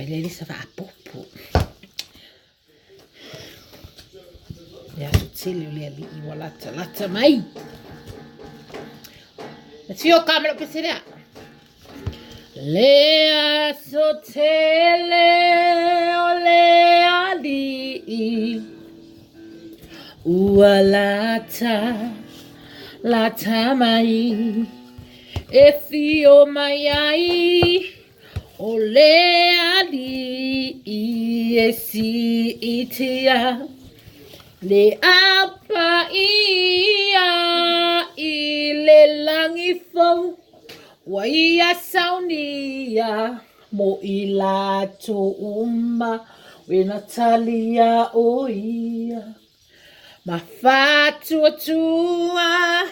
Whaelele sa whaapopo. Lea so tele o lea li iwa lata mai. Let's feel kamera pesera. Lea so tele o lea li ua lata mai. E fio mai ai o lea li e si itia. Le apa ia i le langi fau wa ia saunia mo i lato uma we Natalia o ia ma fatua tua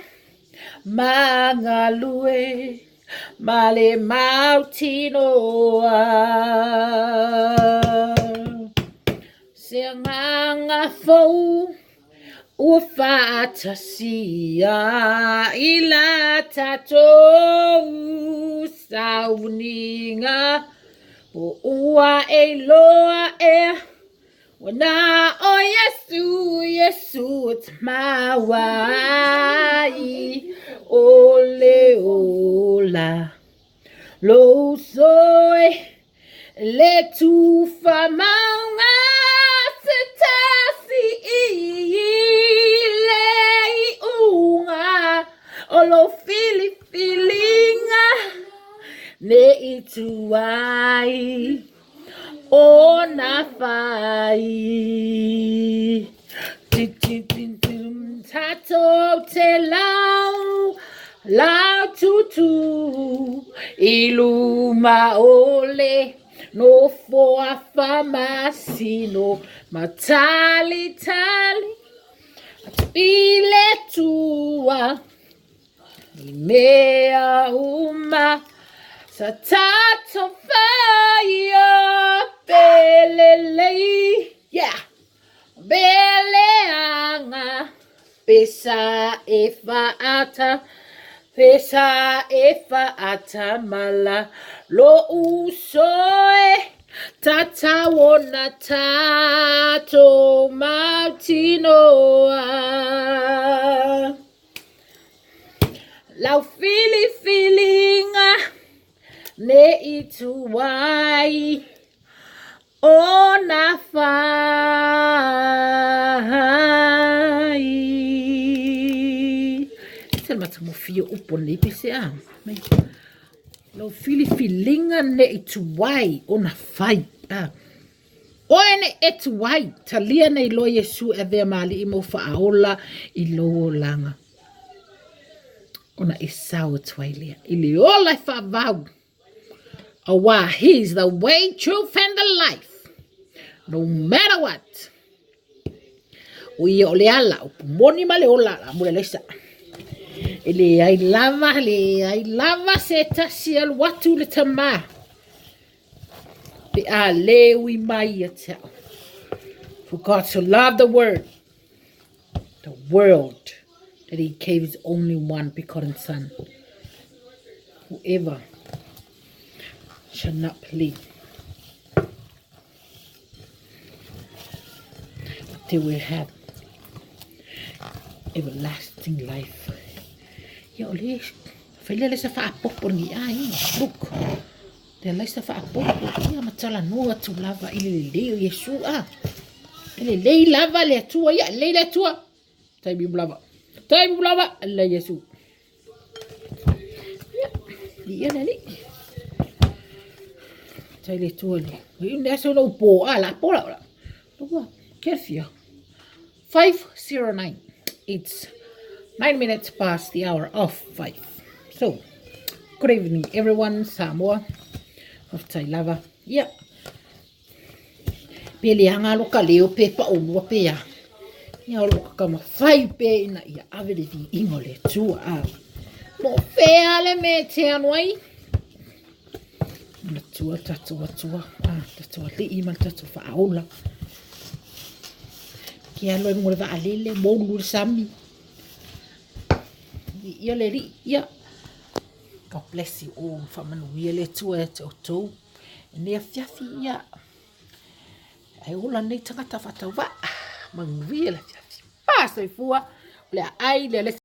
mangalue ma le mautinoa se nganga fau ua whaatasia i la tatou sauninga o ua e loa e wana o Yesu tamawai o leola lo soe le tufa maunga setasi le unga olo filinga ne ituai o na fai tato te lau tutu iluma ole no foa famasino matali ile tua mea uma satato fire belele yeah beleanga pesa efa ata mala lo usoe tata wona tato mautinoa lau filinga ne ituai o na fai se mata mo fio upo ne pese a lau filinga ne ituai o na fai o ene etuai talia nei lo Yesu e vea mali i mo faaola i lo langa ona isau twailia ili ola fa vau awa he's the way, truth and the life no matter what we ole ala upumoni male ola mule lesa ili ai lava seta sial watu le tama pe a lewi mai ata for God to love the world that he gave his only one begotten son. Whoever shall not believe, they will have everlasting life. Ya oleh, file lesa fa apopo ni ai. Look, they lesa fa apopo. Ya matala noa tu lava ili leo Yesu ili lei lava le tua ya lei le tua. Tai blava Allah Yesu. Ya, dia nali. Tai le tua le. Ini aso lo po ala pola. Look, kefia. 5:09. It's 9 minutes past the hour of 5. So, good evening, everyone. Samoa of Tailava. Yeah. Pele hanga loka leo pepa o mua pea. Ia loka kama fai pe ina ia avele di ingole tua a. Mo fea le me te anuai. Na tua tatua. Tatua li ima tatua faaula. Kia loe mo le va alele mo lu sami. Ia le ri ia. God bless you all. Whamanuia le tua te o tau. ne afiafi ia. Ai ola nei tangata whatau wa. Manguia la fiafi. Pasa i fua. Le ai le